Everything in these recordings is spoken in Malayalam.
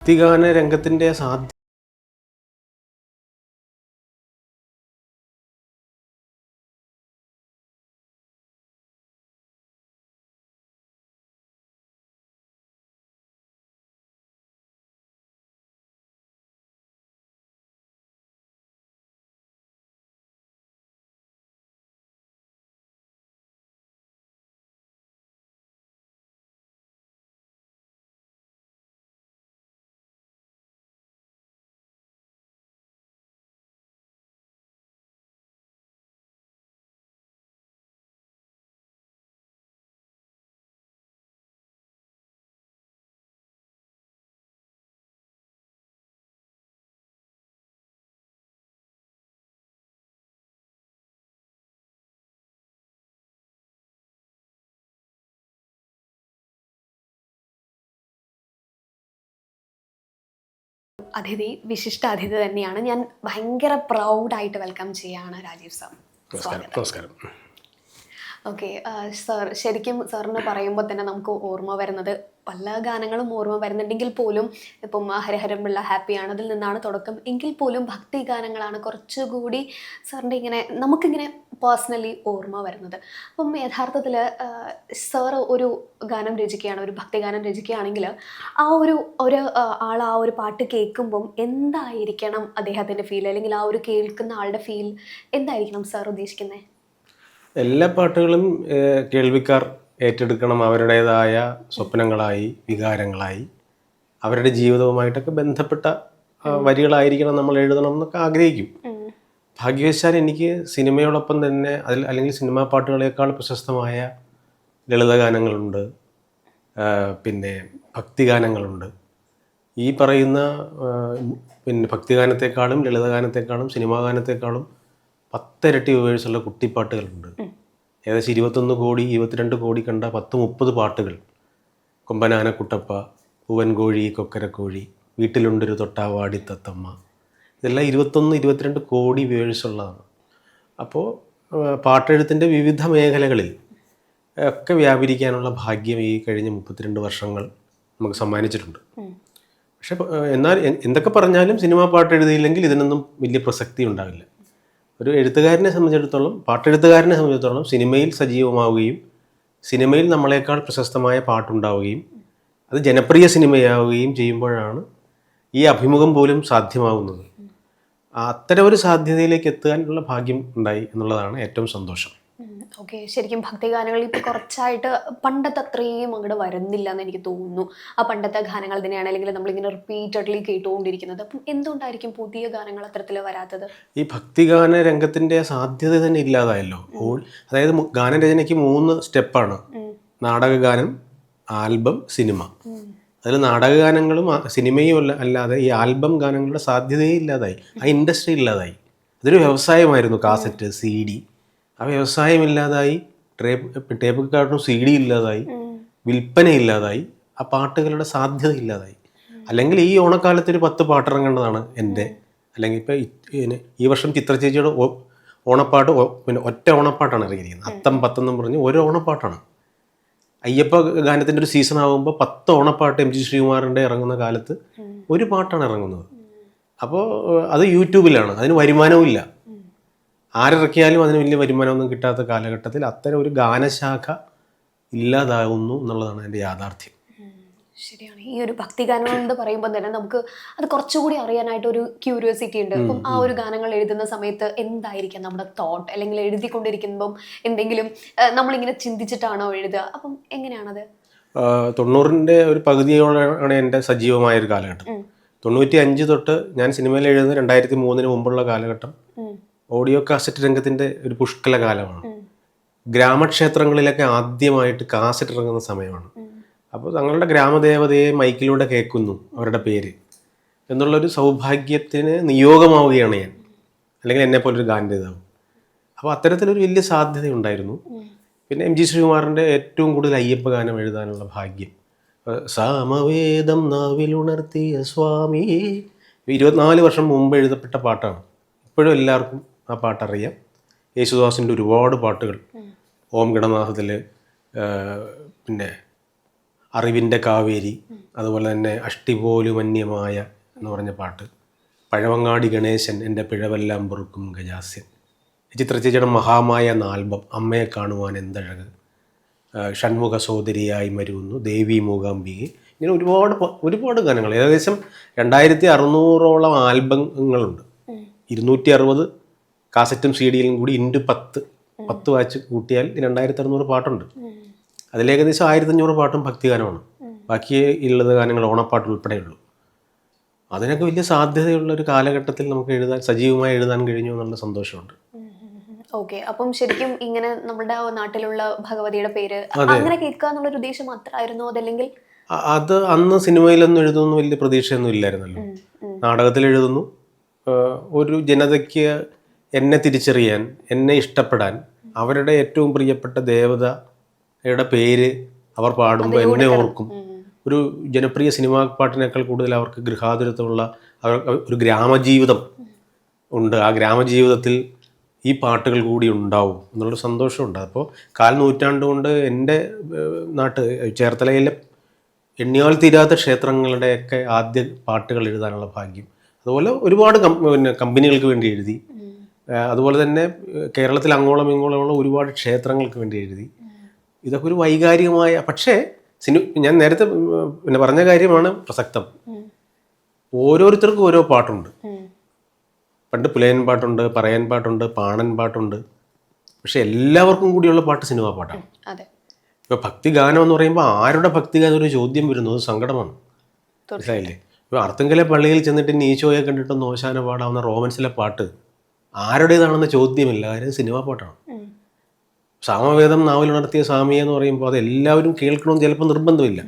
ഭക്തിഗാന രംഗത്തിൻ്റെ സാധ്യത അതിഥി വിശിഷ്ട അതിഥി തന്നെയാണ്. ഞാൻ ഭയങ്കര പ്രൗഡായിട്ട് വെൽക്കം ചെയ്യാണ് രാജീവ് സാർ. നമസ്കാരം. ഓക്കെ സാർ, ശരിക്കും സാറിന് പറയുമ്പോൾ തന്നെ നമുക്ക് ഓർമ്മ വരുന്നത് പല ഗാനങ്ങളും ഓർമ്മ വരുന്നുണ്ടെങ്കിൽ പോലും ഇപ്പം ഹരഹരം പിള്ള ഹാപ്പിയാണ്, അതിൽ നിന്നാണ് തുടക്കം. എങ്കിൽ പോലും ഭക്തി ഗാനങ്ങളാണ് കുറച്ചുകൂടി സാറിൻ്റെ ഇങ്ങനെ നമുക്കിങ്ങനെ പേഴ്സണലി ഓർമ്മ വരുന്നത്. അപ്പം യഥാർത്ഥത്തിൽ സാർ ഒരു ഗാനം രചിക്കുകയാണ്, ഒരു ഭക്തിഗാനം രചിക്കുകയാണെങ്കിൽ ആ ഒരു ആൾ ആ ഒരു പാട്ട് കേൾക്കുമ്പം എന്തായിരിക്കണം അദ്ദേഹത്തിൻ്റെ ഫീൽ, അല്ലെങ്കിൽ ആ ഒരു കേൾക്കുന്ന ആളുടെ ഫീൽ എന്തായിരിക്കണം സാർ ഉദ്ദേശിക്കുന്നത്? എല്ലാ പാട്ടുകളും കേൾവിക്കാർ ഏറ്റെടുക്കണം, അവരുടേതായ സ്വപ്നങ്ങളായി, വികാരങ്ങളായി, അവരുടെ ജീവിതവുമായിട്ടൊക്കെ ബന്ധപ്പെട്ട വരികളായിരിക്കണം നമ്മൾ എഴുതണം എന്നൊക്കെ ആഗ്രഹിക്കും. ഭാഗ്യവശാൽ എനിക്ക് സിനിമയോടൊപ്പം തന്നെ അല്ലെങ്കിൽ സിനിമാ പാട്ടുകളേക്കാൾ പ്രശസ്തമായ ലളിതഗാനങ്ങളുണ്ട്, പിന്നെ ഭക്തിഗാനങ്ങളുണ്ട്. ഈ പറയുന്ന പിന്നെ ഭക്തിഗാനത്തെക്കാളും ലളിതഗാനത്തെക്കാളും സിനിമാ ഗാനത്തെക്കാളും 10 ഇരട്ടി വ്യൂവേഴ്സുള്ള കുട്ടിപ്പാട്ടുകളുണ്ട്. ഏകദേശം 21 കോടി 22 കോടി കണ്ട 10-30 പാട്ടുകൾ. കൊമ്പനാന കുട്ടപ്പ, പൂവൻകോഴി കൊക്കരക്കോഴി, വീട്ടിലുണ്ടൊരു തൊട്ടാവാടി തത്തമ്മ, ഇതെല്ലാം 21-22 കോടി വ്യൂവേഴ്സുള്ളതാണ്. അപ്പോൾ പാട്ടെഴുത്തിൻ്റെ വിവിധ മേഖലകളിൽ ഒക്കെ വ്യാപരിക്കാനുള്ള ഭാഗ്യം ഈ കഴിഞ്ഞ 32 വർഷങ്ങൾ നമുക്ക് സമ്മാനിച്ചിട്ടുണ്ട്. പക്ഷെ എന്നാൽ എന്തൊക്കെ പറഞ്ഞാലും സിനിമാ പാട്ട് എഴുതിയില്ലെങ്കിൽ ഇതിനൊന്നും വലിയ പ്രസക്തി ഉണ്ടാവില്ല. ഒരു എഴുത്തുകാരനെ സംബന്ധിച്ചിടത്തോളം, പാട്ടെഴുത്തുകാരനെ സംബന്ധിച്ചിടത്തോളം സിനിമയിൽ സജീവമാവുകയും സിനിമയിൽ നമ്മളെക്കാൾ പ്രശസ്തമായ പാട്ടുണ്ടാവുകയും അത് ജനപ്രിയ സിനിമയാവുകയും ചെയ്യുമ്പോഴാണ് ഈ അഭിമുഖം പോലും സാധ്യമാവുന്നത്. അത്തരം ഒരു സാധ്യതയിലേക്ക് എത്താനുള്ള ഭാഗ്യം ഉണ്ടായി എന്നുള്ളതാണ് ഏറ്റവും സന്തോഷം. ഓക്കെ, ശരിക്കും ഭക്തിഗാനങ്ങൾ ഇപ്പോൾ കുറച്ചായിട്ട് പണ്ടത്തെ അത്രയും അങ്ങോട്ട് വരുന്നില്ല എന്ന് എനിക്ക് തോന്നുന്നു. ആ പണ്ടത്തെ ഗാനങ്ങൾ തന്നെയാണ് അല്ലെങ്കിൽ നമ്മളിങ്ങനെ റിപ്പീറ്റഡ്ലി കേട്ടുകൊണ്ടിരിക്കുന്നത്. അപ്പം എന്തുകൊണ്ടായിരിക്കും പുതിയ ഗാനങ്ങൾ അത്തരത്തിൽ വരാത്തത്? ഈ ഭക്തിഗാന രംഗത്തിൻ്റെ സാധ്യത തന്നെ ഇല്ലാതായല്ലോ. അതായത് ഗാനരചനയ്ക്ക് 3 സ്റ്റെപ്പാണ്: നാടകഗാനം, ആൽബം, സിനിമ. അതിൽ നാടകഗാനങ്ങളും സിനിമയും അല്ലാതെ ഈ ആൽബം ഗാനങ്ങളുടെ സാധ്യതയേ ഇല്ലാതായി. ആ ഇൻഡസ്ട്രി ഇല്ലാതായി. അതൊരു വ്യവസായമായിരുന്നു. കാസറ്റ്, CD, ആ വ്യവസായമില്ലാതായി. ടേപ്പ് കാർഡും CD ഇല്ലാതായി, വിൽപ്പന ഇല്ലാതായി, ആ പാട്ടുകളുടെ സാധ്യത ഇല്ലാതായി. അല്ലെങ്കിൽ ഈ ഓണക്കാലത്ത് ഒരു 10 പാട്ടിറങ്ങേണ്ടതാണ് എൻ്റെ. അല്ലെങ്കിൽ ഇപ്പോൾ ഈ വർഷം ചിത്രചേച്ചിയുടെ ഓണപ്പാട്ട് പിന്നെ ഒറ്റ ഓണപ്പാട്ടാണ് ഇറങ്ങിയിരിക്കുന്നത്. അത്തം പത്തെന്നും പറഞ്ഞ് ഒരു ഓണപ്പാട്ടാണ്. അയ്യപ്പ ഗാനത്തിൻ്റെ ഒരു സീസൺ ആകുമ്പോൾ 10 ഓണപ്പാട്ട് MG ശ്രീകുമാറിൻ്റെ ഇറങ്ങുന്ന കാലത്ത് ഒരു പാട്ടാണ് ഇറങ്ങുന്നത്. അപ്പോൾ അത് യൂട്യൂബിലാണ്, അതിന് വരുമാനവും ഇല്ല. ആരിറക്കിയാലും അതിന് വലിയ വരുമാനമൊന്നും കിട്ടാത്ത കാലഘട്ടത്തിൽ അത്തരം ഒരു ഗാനശാഖ ഇല്ലാതാകുന്നു എന്നുള്ളതാണ് എൻ്റെ യാഥാർത്ഥ്യം. ശരിയാണ്. ഈ ഒരു ഭക്തിഗാനങ്ങൾ എന്ന് പറയുമ്പോൾ തന്നെ നമുക്ക് അത് കുറച്ചുകൂടി അറിയാനായിട്ടൊരു ക്യൂരിയോസിറ്റി ഉണ്ട്. അപ്പം ആ ഒരു ഗാനങ്ങൾ എഴുതുന്ന സമയത്ത് എന്തായിരിക്കാം നമ്മുടെ തോട്ട്, അല്ലെങ്കിൽ എഴുതിക്കൊണ്ടിരിക്കുമ്പം എന്തെങ്കിലും നമ്മളിങ്ങനെ ചിന്തിച്ചിട്ടാണോ എഴുതുക? അപ്പം എങ്ങനെയാണത്? 90ൻ്റെ ഒരു പകുതിയോടെയാണ് എൻ്റെ സജീവമായൊരു കാലഘട്ടം. 95 തൊട്ട് ഞാൻ സിനിമയിൽ എഴുതുന്ന 2003 മുമ്പുള്ള കാലഘട്ടം ഓഡിയോ കാസറ്റ് രംഗത്തിൻ്റെ ഒരു പുഷ്കല കാലമാണ്. ഗ്രാമക്ഷേത്രങ്ങളിലൊക്കെ ആദ്യമായിട്ട് കാസറ്റ് ഇറങ്ങുന്ന സമയമാണ്. അപ്പോൾ തങ്ങളുടെ ഗ്രാമദേവതയെ മൈക്കിലൂടെ കേൾക്കുന്നു, അവരുടെ പേര് എന്നുള്ളൊരു സൗഭാഗ്യത്തിന് നിയോഗമാവുകയാണ് ഞാൻ, അല്ലെങ്കിൽ എന്നെപ്പോലൊരു ഗാനരചയിതാവ്. അപ്പോൾ അത്തരത്തിലൊരു വലിയ സാധ്യതയുണ്ടായിരുന്നു. പിന്നെ MG ശ്രീകുമാറിൻ്റെ ഏറ്റവും കൂടുതൽ അയ്യപ്പ ഗാനം എഴുതാനുള്ള ഭാഗ്യം. സാമവേദം നാവിലുണർത്തിയ സ്വാമി 24 വർഷം മുമ്പ് എഴുതപ്പെട്ട പാട്ടാണ്. ഇപ്പോഴും എല്ലാവർക്കും ആ പാട്ടറിയാം. യേശുദാസിൻ്റെ ഒരുപാട് പാട്ടുകൾ, ഓം ഗണനാഥത്തിൽ, പിന്നെ അറിവിൻ്റെ കാവേരി, അതുപോലെ തന്നെ അഷ്ടിപോലുമന്യമായ എന്ന് പറഞ്ഞ പാട്ട്, പഴവങ്ങാടി ഗണേശൻ എൻ്റെ പിഴവെല്ലാം പൊറുക്കും ഗജാസ്യൻ, ചിത്രചേച്ചിയുടെ മഹാമായ എന്ന ആൽബം, അമ്മയെ കാണുവാൻ എന്തഴക്, ഷൺമുഖ സോദരിയായി മരുന്നു, ദേവി മൂകാംബികെ, ഇങ്ങനെ ഒരുപാട് ഗാനങ്ങൾ. ഏകദേശം 2600ഓളം ആൽബങ്ങളുണ്ട്. 260 കാസറ്റും സി ഡിയിലും കൂടി ഇൻറ്റു 10 വാച്ച് കൂട്ടിയാൽ 2600 പാട്ടുണ്ട്. അതിലേകദേശം 1500 പാട്ടും ഭക്തിഗാനമാണ്. ബാക്കി ഉള്ളത് ഗാനങ്ങൾ ഓണപ്പാട്ട് ഉൾപ്പെടെയുള്ളൂ. അതിനൊക്കെ വലിയ സാധ്യതയുള്ള ഒരു കാലഘട്ടത്തിൽ നമുക്ക് സജീവമായി എഴുതാൻ കഴിഞ്ഞു എന്നുള്ള സന്തോഷമുണ്ട്. ഓക്കെ, അപ്പം ശരിക്കും ഇങ്ങനെ നമ്മുടെ നാട്ടിലുള്ള ഭഗവതിയുടെ പേര് അങ്ങനെ കേൾക്കുക എന്നുള്ളൊരു ഉദ്ദേശം മാത്രമായിരുന്നു അതല്ലെങ്കിൽ? അത് അന്ന് സിനിമയിലൊന്നും എഴുതുന്നു വലിയ പ്രതീക്ഷയൊന്നും ഇല്ലായിരുന്നല്ലോ. നാടകത്തിൽ എഴുതുന്നു, ഒരു ജനതയ്ക്ക് എന്നെ തിരിച്ചറിയാൻ, എന്നെ ഇഷ്ടപ്പെടാൻ, അവരുടെ ഏറ്റവും പ്രിയപ്പെട്ട ദേവതയുടെ പേര് അവർ പാടുമ്പോൾ എന്നെ ഓർക്കും. ഒരു ജനപ്രിയ സിനിമാ പാട്ടിനേക്കാൾ കൂടുതൽ അവർക്ക് ഗൃഹാതുരത്വമുള്ള ഒരു ഗ്രാമജീവിതം ഉണ്ട്. ആ ഗ്രാമജീവിതത്തിൽ ഈ പാട്ടുകൾ കൂടി ഉണ്ടാവും എന്നുള്ളൊരു സന്തോഷമുണ്ട്. അപ്പോൾ 4 നൂറ്റാണ്ട് കൊണ്ട് എൻ്റെ നാട്ട് ചേർത്തലയിലെ എണ്ണിയാൽ തീരാത്ത ക്ഷേത്രങ്ങളുടെയൊക്കെ ആദ്യ പാട്ടുകൾ എഴുതാനുള്ള ഭാഗ്യം. അതുപോലെ ഒരുപാട് കമ്പനികൾക്ക് വേണ്ടി എഴുതി. അതുപോലെ തന്നെ കേരളത്തിൽ അങ്ങോളം ഇങ്ങോളമുള്ള ഒരുപാട് ക്ഷേത്രങ്ങൾക്ക് വേണ്ടി എഴുതി. ഇതൊക്കെ ഒരു വൈകാരികമായ, പക്ഷേ ഞാൻ നേരത്തെ പറഞ്ഞ കാര്യമാണ് പ്രസക്തം. ഓരോരുത്തർക്കും ഓരോ പാട്ടുണ്ട്. പണ്ട് പുലയൻ പാട്ടുണ്ട്, പറയാൻ പാട്ടുണ്ട്, പാണൻ പാട്ടുണ്ട്. പക്ഷെ എല്ലാവർക്കും കൂടിയുള്ള പാട്ട് സിനിമാ പാട്ടാണ്. ഇപ്പോൾ ഭക്തിഗാനം എന്ന് പറയുമ്പോൾ ആരുടെ ഭക്തിഗാനം ഒരു ചോദ്യം വരുന്നു, അത് സങ്കടമാണ്. മനസ്സിലായില്ലേ? ഇപ്പോൾ അർത്തുങ്കലെ പള്ളിയിൽ ചെന്നിട്ട് ഈശോയെ കണ്ടിട്ടൊന്ന് ഓശാന പാടാവുന്ന റോമൻസിലെ പാട്ട് ആരുടേതാണെന്ന ചോദ്യമില്ല, കാര്യം സിനിമാ പാട്ടാണ്. സാമവേദം നാവിലുണർത്തിയ സ്വാമിയെ എന്ന് പറയുമ്പോൾ അത് എല്ലാവരും കേൾക്കണമെന്ന് ചിലപ്പോൾ നിർബന്ധമില്ല.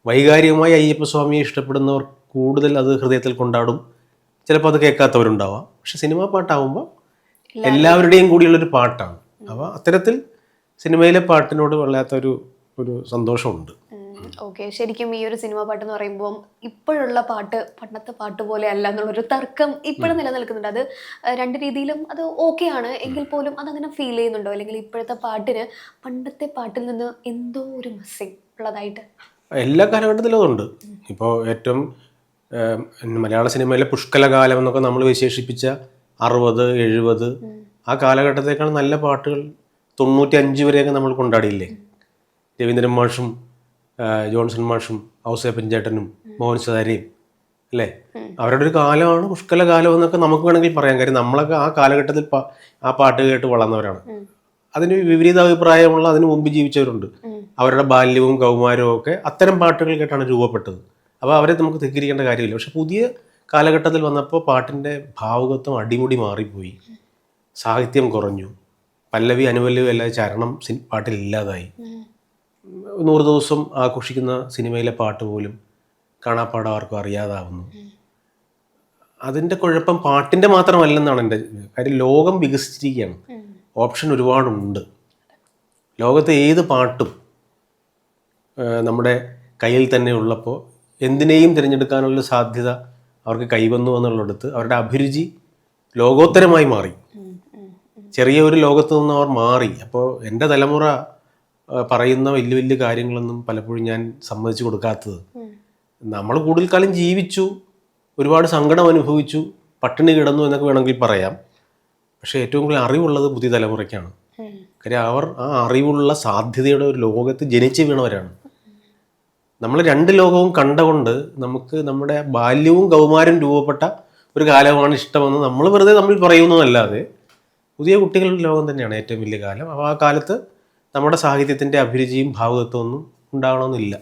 വൈകാരികമായി അയ്യപ്പസ്വാമിയെ ഇഷ്ടപ്പെടുന്നവർ കൂടുതൽ അത് ഹൃദയത്തിൽ കൊണ്ടാടും. ചിലപ്പോൾ അത് കേൾക്കാത്തവരുണ്ടാവാം. പക്ഷെ സിനിമാ പാട്ടാവുമ്പോൾ എല്ലാവരുടെയും കൂടിയുള്ളൊരു പാട്ടാണ്. അപ്പോൾ അത്തരത്തിൽ സിനിമയിലെ പാട്ടിനോട് വല്ലാത്തൊരു സന്തോഷമുണ്ട്. ഓക്കെ, ശരിക്കും ഈ ഒരു സിനിമാ പാട്ട് എന്ന് പറയുമ്പോൾ ഇപ്പോഴുള്ള പാട്ട് പണ്ടത്തെ പാട്ട് പോലെ അല്ല എന്നുള്ളൊരു തർക്കം ഇപ്പോഴും നിലനിൽക്കുന്നുണ്ട്. അത് രണ്ട് രീതിയിലും അത് ഓക്കെയാണ് എങ്കിൽ പോലും അതങ്ങനെ ഫീൽ ചെയ്യുന്നുണ്ടോ? അല്ലെങ്കിൽ ഇപ്പോഴത്തെ പാട്ടിന് പണ്ടത്തെ പാട്ടിൽ നിന്ന് എന്തോ ഒരു മിസ്സിങ് ഉള്ളതായിട്ട്? എല്ലാ കാലഘട്ടത്തിലും അതുണ്ട്. ഇപ്പോൾ ഏറ്റവും മലയാള സിനിമയിലെ പുഷ്കലകാലം എന്നൊക്കെ നമ്മൾ വിശേഷിപ്പിച്ച 60, 70 ആ കാലഘട്ടത്തേക്കാൾ നല്ല പാട്ടുകൾ 95 വരെയൊക്കെ നമ്മൾ കൊണ്ടാടിയില്ലേ? രവീന്ദ്രൻ മാഷും ജോൺസൺ മാഷും ഔസേപ്പൻ ചേട്ടനും മോഹൻ സദാരിയും അല്ലേ? അവരുടെ ഒരു കാലമാണ് പുഷ്കലകാലം എന്നൊക്കെ നമുക്ക് വേണമെങ്കിൽ പറയാൻ. കാര്യം നമ്മളൊക്കെ ആ കാലഘട്ടത്തിൽ ആ പാട്ട് കേട്ട് വളർന്നവരാണ്. അതിന് വിപരീത അഭിപ്രായമുള്ള അതിന് മുമ്പ് ജീവിച്ചവരുണ്ട്. അവരുടെ ബാല്യവും കൗമാരവും ഒക്കെ അത്തരം പാട്ടുകൾ കേട്ടാണ് രൂപപ്പെട്ടത്. അപ്പോൾ അവരെ നമുക്ക് ധിക്കരിക്കേണ്ട കാര്യമില്ല. പക്ഷെ പുതിയ കാലഘട്ടത്തിൽ വന്നപ്പോൾ പാട്ടിൻ്റെ ഭാവുകത്വം അടിമുടി മാറിപ്പോയി. സാഹിത്യം കുറഞ്ഞു, പല്ലവി അനുപല്ലവി അല്ലാതെ ചരണം പാട്ടിൽ ഇല്ലാതായി. 100 ദിവസം ആഘോഷിക്കുന്ന സിനിമയിലെ പാട്ട് പോലും കാണാപ്പാടം ആർക്കും അറിയാതാവുന്നു. അതിൻ്റെ കുഴപ്പം പാട്ടിൻ്റെ മാത്രമല്ലെന്നാണ് എൻ്റെ കാര്യം. ലോകം വികസിച്ചിരിക്കുകയാണ്, ഓപ്ഷൻ ഒരുപാടുണ്ട്. ലോകത്തെ ഏത് പാട്ടും നമ്മുടെ കയ്യിൽ തന്നെ ഉള്ളപ്പോൾ എന്തിനേയും തിരഞ്ഞെടുക്കാനുള്ള സാധ്യത അവർക്ക് കൈവന്നു എന്നുള്ളിടത്ത് അവരുടെ അഭിരുചി ലോകോത്തരമായി മാറി. ചെറിയ ഒരു ലോകത്തു നിന്ന് അവർ മാറി. അപ്പോൾ എൻ്റെ തലമുറ പറയുന്ന വലിയ വലിയ കാര്യങ്ങളൊന്നും പലപ്പോഴും ഞാൻ സമ്മതിച്ചു കൊടുക്കാത്തത്, നമ്മൾ കൂടുതൽ കാലം ജീവിച്ചു, ഒരുപാട് സങ്കടം അനുഭവിച്ചു, പട്ടിണി കിടന്നു എന്നൊക്കെ വേണമെങ്കിൽ പറയാം. പക്ഷേ ഏറ്റവും കൂടുതൽ അറിവുള്ളത് പുതിയ തലമുറയ്ക്കാണ്. കാര്യം അവർ ആ അറിവുള്ള സാധ്യതയുടെ ഒരു ലോകത്ത് ജനിച്ച് വീണവരാണ്. നമ്മൾ 2 ലോകവും കണ്ടുകൊണ്ട് നമുക്ക് നമ്മുടെ ബാല്യവും കൗമാരം രൂപപ്പെട്ട ഒരു കാലമാണ് ഇഷ്ടമെന്ന് നമ്മൾ വെറുതെ തമ്മിൽ പറയുന്നതല്ലാതെ പുതിയ കുട്ടികളുടെ ലോകം തന്നെയാണ് ഏറ്റവും വലിയ കാലം. അപ്പോൾ ആ കാലത്ത് നമ്മുടെ സാഹിത്യത്തിൻ്റെ അഭിരുചിയും ഭാവുകത്വം ഒന്നും ഉണ്ടാവണമെന്നില്ല.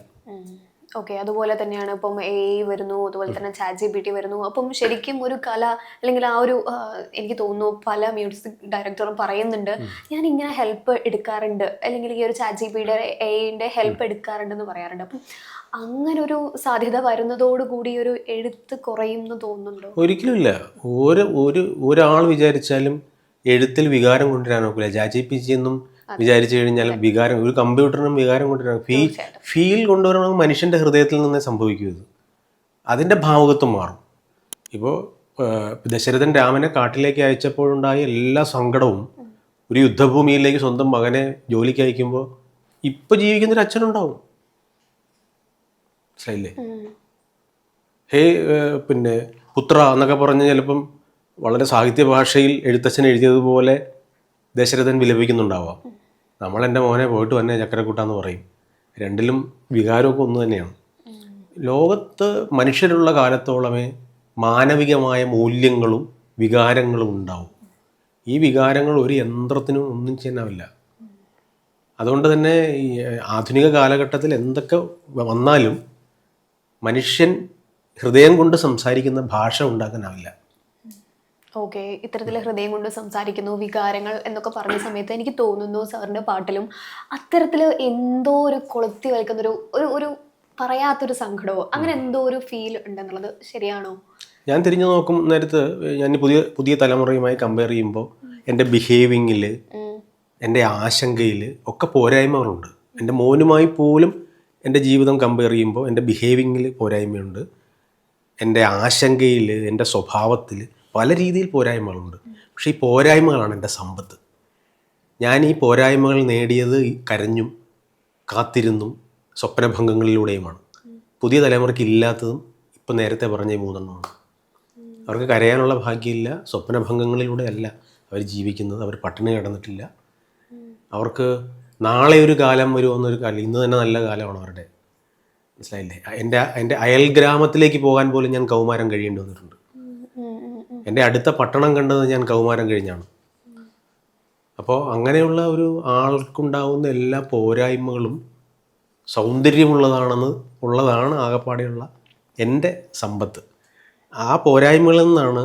ഓക്കെ, അതുപോലെ തന്നെയാണ് ഇപ്പം AI വരുന്നു, അതുപോലെ തന്നെ ChatGPT വരുന്നു. അപ്പം ശരിക്കും ഒരു കല അല്ലെങ്കിൽ ആ ഒരു എനിക്ക് തോന്നുന്നു പല മ്യൂസിക് ഡയറക്ടറും പറയുന്നുണ്ട്, ഞാൻ ഇങ്ങനെ ഹെൽപ്പ് എടുക്കാറുണ്ട്, അല്ലെങ്കിൽ ഈ ഒരു ChatGPT AIൻ്റെ ഹെൽപ്പ് എടുക്കാറുണ്ടെന്ന് പറയാറുണ്ട്. അപ്പം അങ്ങനെ ഒരു സാധ്യത വരുന്നതോടുകൂടി ഒരു എഴുത്ത് കുറയും എന്ന് തോന്നുന്നുണ്ടോ? ഒരിക്കലും ഇല്ല. ഒരാൾ വിചാരിച്ചാലും എഴുത്തിൽ വികാരം കൊണ്ടുവരാൻ നോക്കില്ല. ChatGPT എന്നും വിചാരിച്ചു കഴിഞ്ഞാൽ വികാരം, ഒരു കമ്പ്യൂട്ടറിനും വികാരം കൊണ്ടുവരണം, ഫീൽ കൊണ്ടുവരണമെങ്കിൽ മനുഷ്യൻ്റെ ഹൃദയത്തിൽ നിന്നേ സംഭവിക്കൂ. അതിൻ്റെ ഭാവുകത്വം മാറും. ഇപ്പോൾ ദശരഥൻ രാമനെ കാട്ടിലേക്ക് അയച്ചപ്പോഴുണ്ടായ എല്ലാ സങ്കടവും ഒരു യുദ്ധഭൂമിയിലേക്ക് സ്വന്തം മകനെ ജോലിക്ക് അയക്കുമ്പോൾ ഇപ്പോൾ ജീവിക്കുന്നൊരു അച്ഛനുണ്ടാവും. മനസ്സിലായില്ലേ? ഹേ പിന്നെ പുത്ര എന്നൊക്കെ പറഞ്ഞ് ചിലപ്പം വളരെ സാഹിത്യ ഭാഷയിൽ എഴുത്തച്ഛൻ എഴുതിയതുപോലെ ദശരഥൻ വിലപിക്കുന്നുണ്ടാവാം. നമ്മൾ എൻ്റെ മോനെ പോയിട്ട് വന്നെ ചക്കരക്കൂട്ടാന്ന് പറയും. രണ്ടിലും വികാരമൊക്കെ ഒന്ന് തന്നെയാണ്. ലോകത്ത് മനുഷ്യരുള്ള കാലത്തോളമേ മാനവികമായ മൂല്യങ്ങളും വികാരങ്ങളും ഉണ്ടാവും. ഈ വികാരങ്ങൾ ഒരു യന്ത്രത്തിനും ഒന്നും ചെയ്യാനാവില്ല. അതുകൊണ്ട് തന്നെ ഈ ആധുനിക കാലഘട്ടത്തിൽ എന്തൊക്കെ വന്നാലും മനുഷ്യൻ ഹൃദയം കൊണ്ട് സംസാരിക്കുന്ന ഭാഷ ഉണ്ടാക്കാനാവില്ല. ഓക്കെ, ഇത്തരത്തിൽ ഹൃദയം കൊണ്ട് സംസാരിക്കുന്നു, വികാരങ്ങൾ എന്നൊക്കെ പറഞ്ഞ സമയത്ത് എനിക്ക് തോന്നുന്നു സാറിൻ്റെ പാട്ടിലും അത്തരത്തിൽ എന്തോ ഒരു കൊളുത്തി വയ്ക്കുന്നൊരു ഒരു പറയാത്തൊരു സങ്കടമോ അങ്ങനെ എന്തോ ഒരു ഫീൽ ഉണ്ടെന്നുള്ളത് ശരിയാണോ? ഞാൻ തിരിഞ്ഞു നോക്കും നേരത്ത് ഞാൻ പുതിയ തലമുറയുമായി കമ്പയർ ചെയ്യുമ്പോൾ എൻ്റെ ബിഹേവിങ്ങിൽ, എൻ്റെ ആശങ്കയിൽ ഒക്കെ പോരായ്മകളുണ്ട്. എൻ്റെ മോനുമായി പോലും എൻ്റെ ജീവിതം കമ്പയർ ചെയ്യുമ്പോൾ എൻ്റെ ബിഹേവിങ്ങിൽ പോരായ്മയുണ്ട്, എൻ്റെ ആശങ്കയിൽ, എൻ്റെ സ്വഭാവത്തിൽ പല രീതിയിൽ പോരായ്മകളുണ്ട്. പക്ഷേ ഈ പോരായ്മകളാണ് എൻ്റെ സമ്പത്ത്. ഞാൻ ഈ പോരായ്മകൾ നേടിയത് കരഞ്ഞും കാത്തിരുന്നും സ്വപ്നഭംഗങ്ങളിലൂടെയുമാണ്. പുതിയ തലമുറയ്ക്ക് ഇല്ലാത്തതും ഇപ്പം നേരത്തെ പറഞ്ഞ ഈ മൂന്നെണ്ണമാണ്. അവർക്ക് കരയാനുള്ള ഭാഗ്യമില്ല. സ്വപ്നഭംഗങ്ങളിലൂടെയല്ല അവർ ജീവിക്കുന്നത്. അവർ പട്ടിണി കിടന്നിട്ടില്ല. അവർക്ക് നാളെ ഒരു കാലം വരുമെന്നൊരു കാലം, ഇന്ന് തന്നെ നല്ല കാലമാണ് അവരുടെ. മനസ്സിലായില്ലേ? എൻ്റെ അയൽ ഗ്രാമത്തിലേക്ക് പോകാൻ പോലും ഞാൻ കൗമാരം കഴിയേണ്ടി വന്നിട്ടുണ്ട്. എൻ്റെ അടുത്ത പട്ടണം കണ്ടത് ഞാൻ കൗമാരം കഴിഞ്ഞാണ്. അപ്പോൾ അങ്ങനെയുള്ള ഒരു ആൾക്കുണ്ടാവുന്ന എല്ലാ പോരായ്മകളും ഉള്ളതാണ് ആകപ്പാടെയുള്ള എൻ്റെ സമ്പത്ത്. ആ പോരായ്മകളിൽ നിന്നാണ്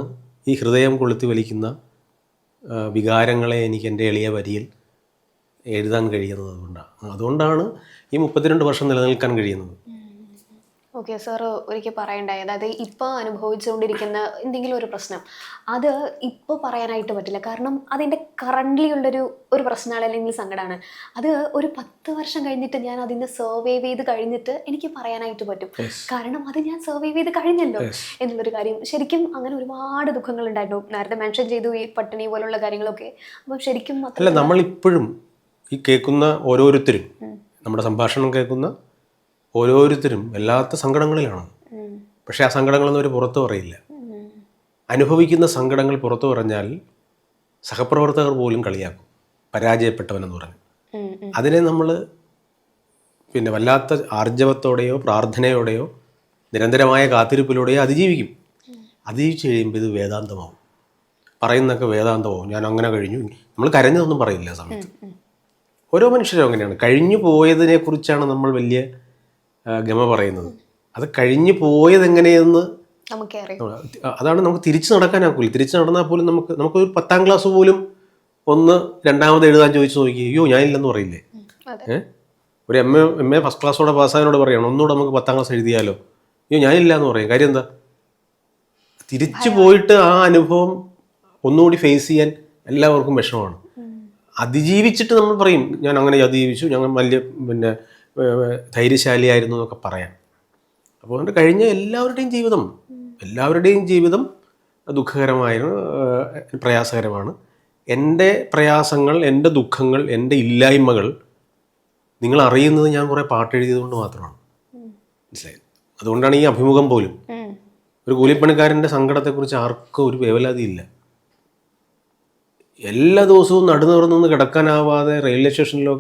ഈ ഹൃദയം കൊളുത്തി വലിക്കുന്ന വികാരങ്ങളെ എനിക്ക് എൻ്റെ എളിയ വരിയിൽ എഴുതാൻ കഴിയുന്നത്. അതുകൊണ്ടാണ് ഈ 32 വർഷം നിലനിൽക്കാൻ കഴിയുന്നത്. ഓക്കെ സാർ, ഒരിക്കൽ പറയണ്ടായി, അതായത് ഇപ്പോൾ അനുഭവിച്ചുകൊണ്ടിരിക്കുന്ന എന്തെങ്കിലും ഒരു പ്രശ്നം അത് ഇപ്പോൾ പറയാനായിട്ട് പറ്റില്ല, കാരണം അതിൻ്റെ കറൻ്റ്ലി ഒരു പ്രശ്നമാണ് അല്ലെങ്കിൽ സങ്കടമാണ്. അത് ഒരു 10 വർഷം കഴിഞ്ഞിട്ട് ഞാൻ അതിനെ സർവൈവ് ചെയ്ത് കഴിഞ്ഞിട്ട് എനിക്ക് പറയാനായിട്ട് പറ്റും, കാരണം അത് ഞാൻ സർവൈവ് ചെയ്ത് കഴിഞ്ഞല്ലോ എന്നുള്ളൊരു കാര്യം. ശരിക്കും അങ്ങനെ ഒരുപാട് ദുഃഖങ്ങൾ ഉണ്ടായിരുന്നു. നേരത്തെ മെൻഷൻ ചെയ്തു ഈ പട്ടിണി പോലുള്ള കാര്യങ്ങളൊക്കെ. അപ്പം ശരിക്കും അല്ല, നമ്മളിപ്പോഴും ഈ കേൾക്കുന്ന ഓരോരുത്തരും, നമ്മുടെ സംഭാഷണം കേൾക്കുന്ന ഓരോരുത്തരും വല്ലാത്ത സങ്കടങ്ങളിലാണ്. പക്ഷേ ആ സങ്കടങ്ങളൊന്നും അവർ പുറത്തു പറയില്ല. അനുഭവിക്കുന്ന സങ്കടങ്ങൾ പുറത്തു പറഞ്ഞാൽ സഹപ്രവർത്തകർ പോലും കളിയാക്കും, പരാജയപ്പെട്ടവനെന്ന് പറഞ്ഞു. അതിനെ നമ്മൾ വല്ലാത്ത ആർജവത്തോടെയോ പ്രാർത്ഥനയോടെയോ നിരന്തരമായ കാത്തിരിപ്പിലൂടെയോ അതിജീവിക്കും. അതിജീവിച്ച് കഴിയുമ്പോൾ ഇത് വേദാന്തമാവും. പറയുന്നതൊക്കെ വേദാന്തമാവും. ഞാൻ അങ്ങനെ കഴിഞ്ഞു. നമ്മൾ കരഞ്ഞതൊന്നും പറയില്ല ആ സമയത്ത്. ഓരോ മനുഷ്യരും അങ്ങനെയാണ്. കഴിഞ്ഞു പോയതിനെ കുറിച്ചാണ് നമ്മൾ വലിയ ഗമ പറയുന്നത്. അത് കഴിഞ്ഞു പോയതെങ്ങനെയെന്ന് അതാണ് നമുക്ക് തിരിച്ചു നടക്കാനാക്കൂല. തിരിച്ചു നടന്നാൽ പോലും നമുക്കൊരു 10ാം ക്ലാസ് പോലും രണ്ടാമത് എഴുതാൻ ചോദിച്ചു നോക്കി, അയ്യോ ഞാനില്ലെന്ന് പറയില്ലേ? ഒരു എം എ ഫസ്റ്റ് ക്ലാസ്സോടെ പാസ്സായതിനോട് പറയണം ഒന്നുകൂടെ നമുക്ക് 10ാം ക്ലാസ് എഴുതിയാലോ? അയ്യോ ഞാനില്ല എന്ന് പറയും. കാര്യം എന്താ? തിരിച്ചു പോയിട്ട് ആ അനുഭവം ഒന്നുകൂടി ഫേസ് ചെയ്യാൻ എല്ലാവർക്കും വിഷമമാണ്. അതിജീവിച്ചിട്ട് നമ്മൾ പറയും ഞാൻ അങ്ങനെ അതിജീവിച്ചു, ഞങ്ങൾ വലിയ ധൈര്യശാലിയായിരുന്നു എന്നൊക്കെ പറയാം. അപ്പോൾ അതുകൊണ്ട് കഴിഞ്ഞ എല്ലാവരുടെയും ജീവിതം ദുഃഖകരമായ പ്രയാസകരമാണ്. എൻ്റെ പ്രയാസങ്ങൾ, എൻ്റെ ദുഃഖങ്ങൾ, എൻ്റെ ഇല്ലായ്മകൾ നിങ്ങൾ അറിയുന്നത് ഞാൻ കുറേ പാട്ടെഴുതിയത് കൊണ്ട് മാത്രമാണ്. മനസ്സിലായി? അതുകൊണ്ടാണ് ഈ അഭിമുഖം പോലും. ഒരു കൂലിപ്പണിക്കാരൻ്റെ സങ്കടത്തെക്കുറിച്ച് ആർക്കും ഒരു വേവലാതിയില്ല. എല്ലാ ദിവസവും നടുനിവർന്നൊന്ന് കിടക്കാനാവാതെ റെയിൽവേ സ്റ്റേഷനിലോ